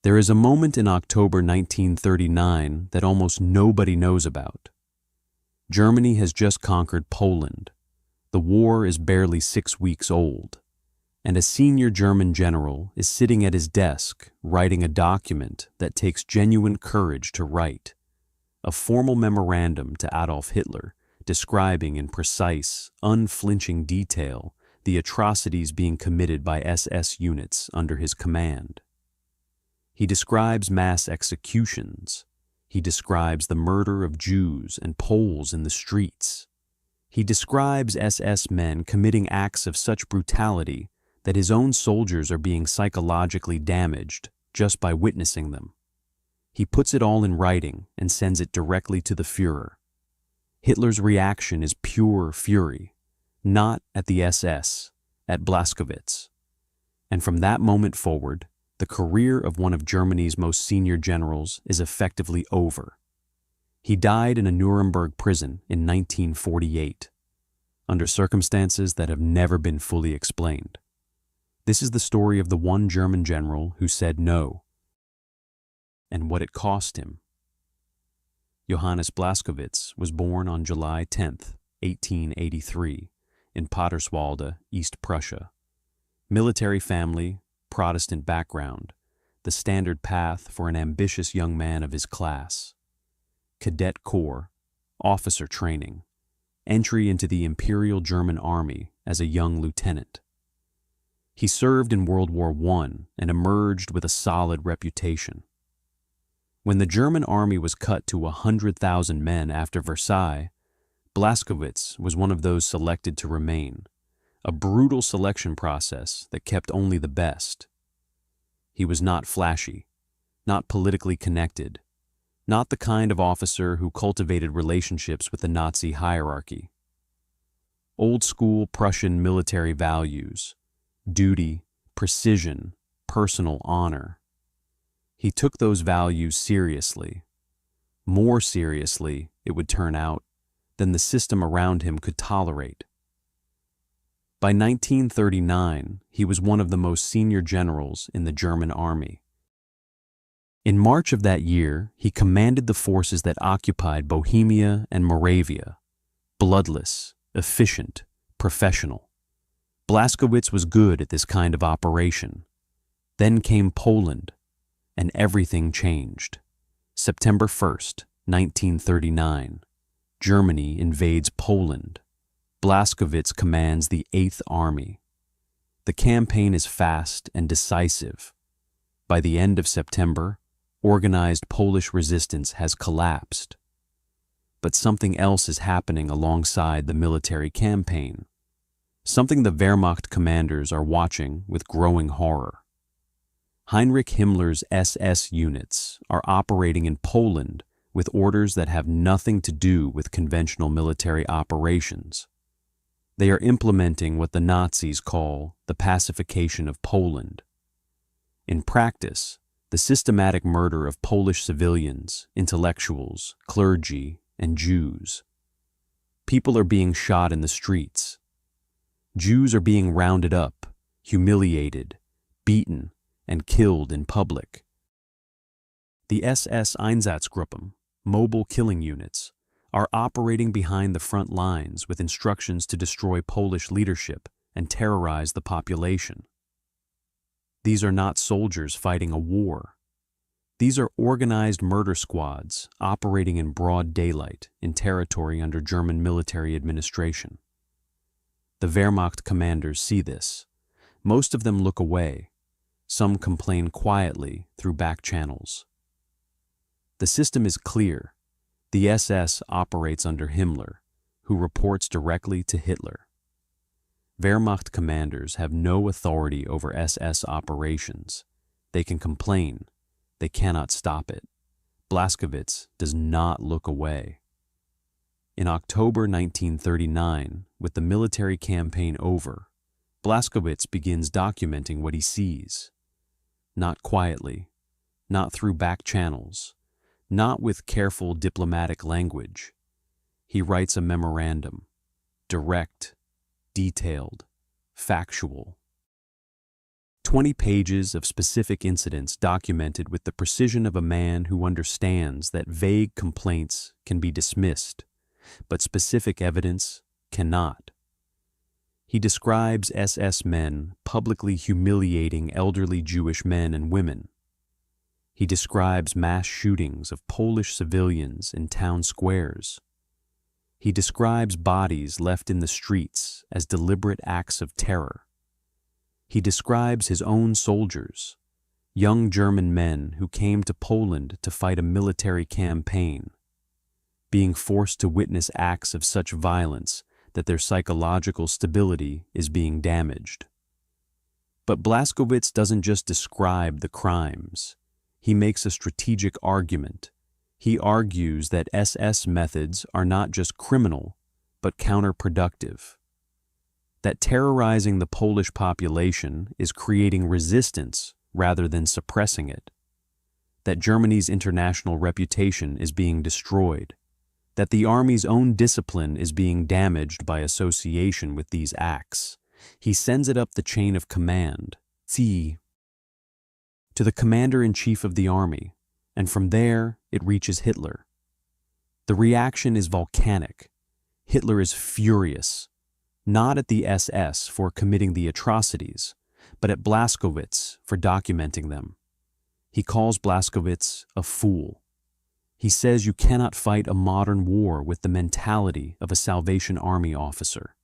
There is a moment in October 1939 that almost nobody knows about. Germany has just conquered Poland. The war is barely 6 weeks old, and a senior German general is sitting at his desk writing a document that takes genuine courage to write, a formal memorandum to Adolf Hitler describing in precise, unflinching detail the atrocities being committed by SS units under his command. He describes mass executions. He describes the murder of Jews and Poles in the streets. He describes SS men committing acts of such brutality that his own soldiers are being psychologically damaged just by witnessing them. He puts it all in writing and sends it directly to the Führer. Hitler's reaction is pure fury, not at the SS, at Blaskowitz. And from that moment forward, the career of one of Germany's most senior generals is effectively over. He died in a Nuremberg prison in 1948, under circumstances that have never been fully explained. This is the story of the one German general who said no, and what it cost him. Johannes Blaskowitz was born on July 10, 1883, in Potterswalde, East Prussia. Military family, Protestant background, the standard path for an ambitious young man of his class. Cadet Corps, officer training, entry into the Imperial German Army as a young lieutenant. He served in World War I and emerged with a solid reputation. When the German army was cut to 100,000 men after Versailles, Blaskowitz was one of those selected to remain, a brutal selection process that kept only the best. He was not flashy, not politically connected, not the kind of officer who cultivated relationships with the Nazi hierarchy. Old-school Prussian military values, duty, precision, personal honor. He took those values seriously, more seriously, it would turn out, than the system around him could tolerate. By 1939, he was one of the most senior generals in the German army. In March of that year, he commanded the forces that occupied Bohemia and Moravia, bloodless, efficient, professional. Blaskowitz was good at this kind of operation. Then came Poland, and everything changed. September 1st, 1939, Germany invades Poland. Blaskowitz commands the 8th Army. The campaign is fast and decisive. By the end of September, organized Polish resistance has collapsed. But something else is happening alongside the military campaign, something the Wehrmacht commanders are watching with growing horror. Heinrich Himmler's SS units are operating in Poland with orders that have nothing to do with conventional military operations. They are implementing what the Nazis call the pacification of Poland. In practice, the systematic murder of Polish civilians, intellectuals, clergy, and Jews. People are being shot in the streets. Jews are being rounded up, humiliated, beaten, and killed in public. The SS Einsatzgruppen, mobile killing units, are operating behind the front lines with instructions to destroy Polish leadership and terrorize the population. These are not soldiers fighting a war. These are organized murder squads operating in broad daylight in territory under German military administration. The Wehrmacht commanders see this. Most of them look away. Some complain quietly through back channels. The system is clear. The SS operates under Himmler, who reports directly to Hitler. Wehrmacht commanders have no authority over SS operations. They can complain. They cannot stop it. Blaskowitz does not look away. In October 1939, with the military campaign over, Blaskowitz begins documenting what he sees. Not quietly, not through back channels, not with careful diplomatic language. He writes a memorandum, direct, detailed, factual. 20 pages of specific incidents documented with the precision of a man who understands that vague complaints can be dismissed, but specific evidence cannot. He describes SS men publicly humiliating elderly Jewish men and women. He describes mass shootings of Polish civilians in town squares. He describes bodies left in the streets as deliberate acts of terror. He describes his own soldiers, young German men who came to Poland to fight a military campaign, being forced to witness acts of such violence that their psychological stability is being damaged. But Blaskowitz doesn't just describe the crimes. He makes a strategic argument. He argues that SS methods are not just criminal, but counterproductive. That terrorizing the Polish population is creating resistance rather than suppressing it. That Germany's international reputation is being destroyed. That the army's own discipline is being damaged by association with these acts. He sends it up the chain of command, to the commander-in-chief of the army, and from there it reaches Hitler. The reaction is volcanic. Hitler is furious, not at the SS for committing the atrocities, but at Blaskowitz for documenting them. He calls Blaskowitz a fool. He says you cannot fight a modern war with the mentality of a Salvation Army officer.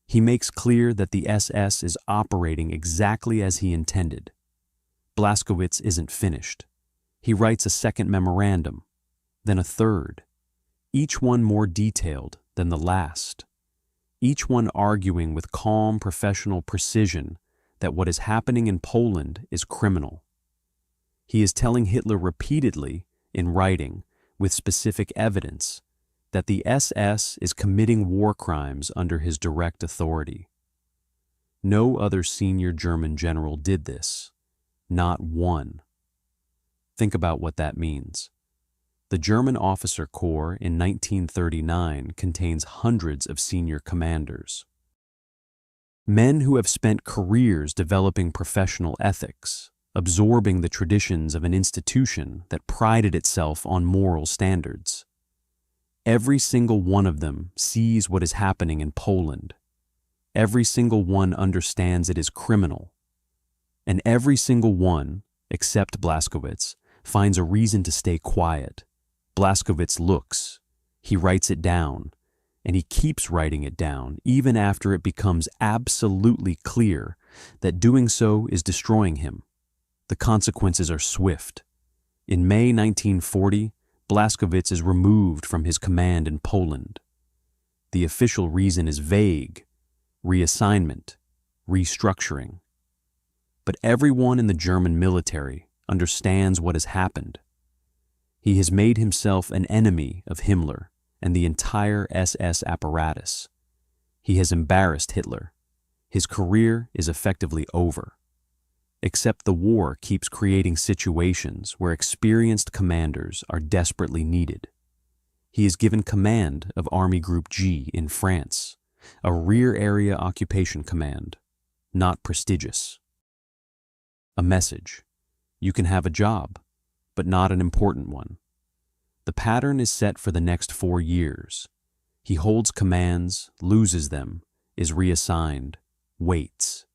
He makes clear that the SS is operating exactly as he intended. Blaskowitz isn't finished. He writes a second memorandum, then a third, each one more detailed than the last, each one arguing with calm professional precision that what is happening in Poland is criminal. He is telling Hitler repeatedly, in writing, with specific evidence, that the SS is committing war crimes under his direct authority. No other senior German general did this. Not one. Think about what that means. The German officer corps in 1939 contains hundreds of senior commanders. Men who have spent careers developing professional ethics, absorbing the traditions of an institution that prided itself on moral standards. Every single one of them sees what is happening in Poland. Every single one understands it is criminal. And every single one, except Blaskowitz, finds a reason to stay quiet. Blaskowitz looks, he writes it down, and he keeps writing it down even after it becomes absolutely clear that doing so is destroying him. The consequences are swift. In May 1940, Blaskowitz is removed from his command in Poland. The official reason is vague: reassignment, restructuring. But everyone in the German military understands what has happened. He has made himself an enemy of Himmler and the entire SS apparatus. He has embarrassed Hitler. His career is effectively over. Except the war keeps creating situations where experienced commanders are desperately needed. He is given command of Army Group G in France, a rear area occupation command, not prestigious. A message: you can have a job, but not an important one. The pattern is set for the next 4 years. He holds commands, loses them, is reassigned, waits.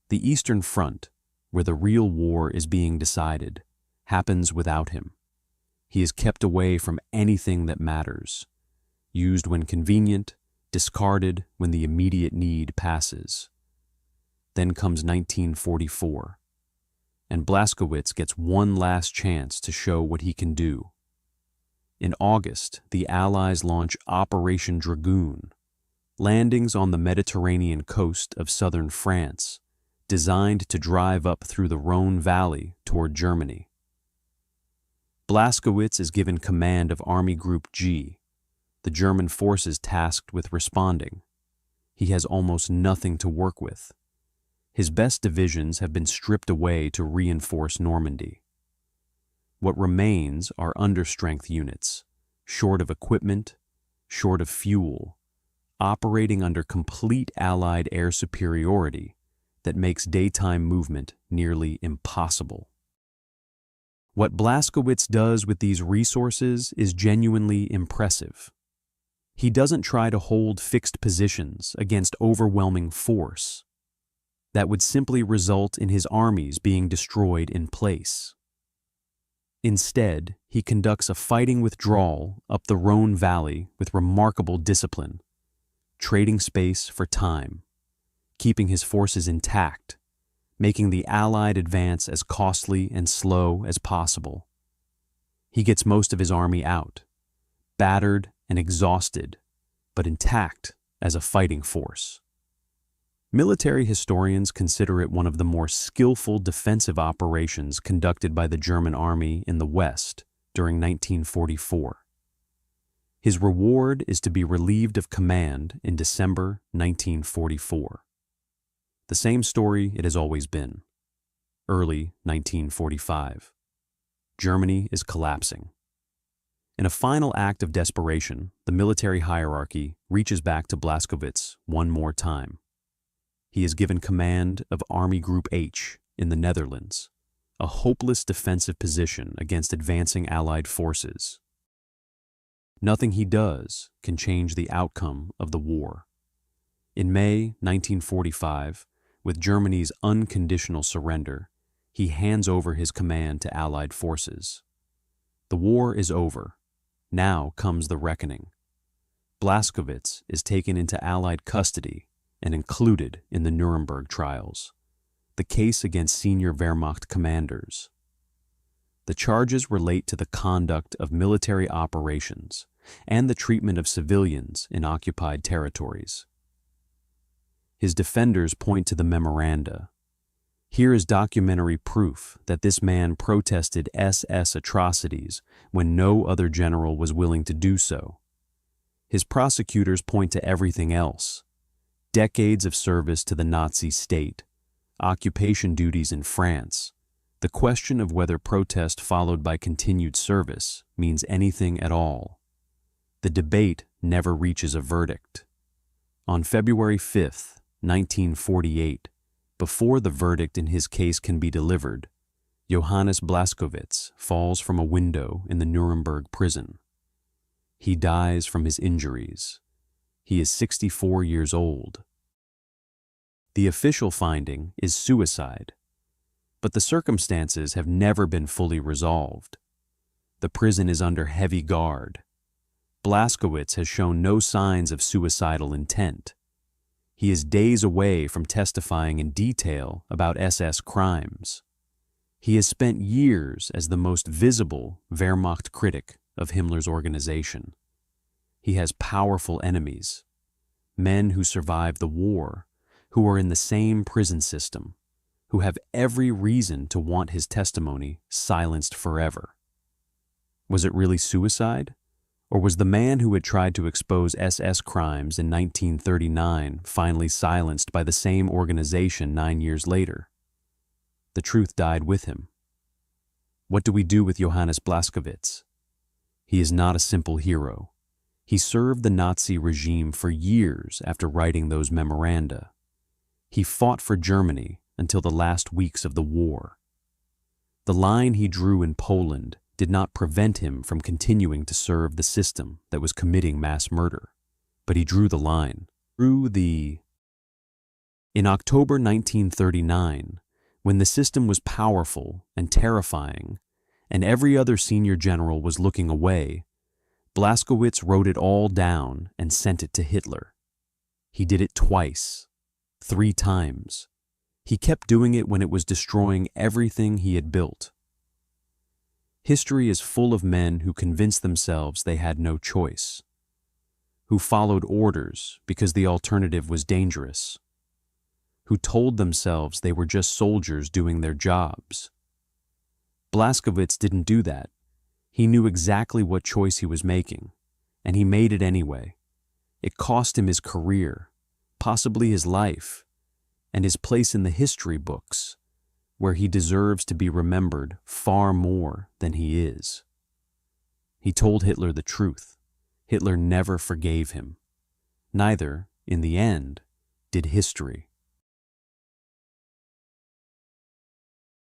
The Eastern Front, where the real war is being decided, happens without him. He is kept away from anything that matters, used when convenient, discarded when the immediate need passes. Then comes 1944. And Blaskowitz gets one last chance to show what he can do. In August, the Allies launch Operation Dragoon, landings on the Mediterranean coast of southern France, designed to drive up through the Rhone Valley toward Germany. Blaskowitz is given command of Army Group G, the German forces tasked with responding. He has almost nothing to work with. His best divisions have been stripped away to reinforce Normandy. What remains are understrength units, short of equipment, short of fuel, operating under complete Allied air superiority, that makes daytime movement nearly impossible. What Blaskowitz does with these resources is genuinely impressive. He doesn't try to hold fixed positions against overwhelming force. That would simply result in his armies being destroyed in place. Instead, he conducts a fighting withdrawal up the Rhone Valley with remarkable discipline, trading space for time, keeping his forces intact, making the Allied advance as costly and slow as possible. He gets most of his army out, battered and exhausted, but intact as a fighting force. Military historians consider it one of the more skillful defensive operations conducted by the German army in the West during 1944. His reward is to be relieved of command in December 1944. The same story it has always been. Early 1945. Germany is collapsing. In a final act of desperation, the military hierarchy reaches back to Blaskowitz one more time. He is given command of Army Group H in the Netherlands, a hopeless defensive position against advancing Allied forces. Nothing he does can change the outcome of the war. In May 1945, with Germany's unconditional surrender, he hands over his command to Allied forces. The war is over. Now comes the reckoning. Blaskowitz is taken into Allied custody and included in the Nuremberg trials, the case against senior Wehrmacht commanders. The charges relate to the conduct of military operations and the treatment of civilians in occupied territories. His defenders point to the memoranda. Here is documentary proof that this man protested SS atrocities when no other general was willing to do so. His prosecutors point to everything else: decades of service to the Nazi state, occupation duties in France, the question of whether protest followed by continued service means anything at all. The debate never reaches a verdict. On February 5th, 1948, before the verdict in his case can be delivered, Johannes Blaskowitz falls from a window in the Nuremberg prison. He dies from his injuries. He is 64 years old. The official finding is suicide, but the circumstances have never been fully resolved. The prison is under heavy guard. Blaskowitz has shown no signs of suicidal intent. He is days away from testifying in detail about SS crimes. He has spent years as the most visible Wehrmacht critic of Himmler's organization. He has powerful enemies, men who survived the war, who are in the same prison system, who have every reason to want his testimony silenced forever. Was it really suicide? Or was the man who had tried to expose SS crimes in 1939 finally silenced by the same organization 9 years later? The truth died with him. What do we do with Johannes Blaskowitz? He is not a simple hero. He served the Nazi regime for years after writing those memoranda. He fought for Germany until the last weeks of the war. The line he drew in Poland did not prevent him from continuing to serve the system that was committing mass murder, but he drew the line. In October 1939, when the system was powerful and terrifying, and every other senior general was looking away, Blaskowitz wrote it all down and sent it to Hitler. He did it twice, 3 times. He kept doing it when it was destroying everything he had built. History is full of men who convinced themselves they had no choice, who followed orders because the alternative was dangerous, who told themselves they were just soldiers doing their jobs. Blaskowitz didn't do that. He knew exactly what choice he was making, and he made it anyway. It cost him his career, possibly his life, and his place in the history books, where he deserves to be remembered far more than he is. He told Hitler the truth. Hitler never forgave him. Neither, in the end, did history.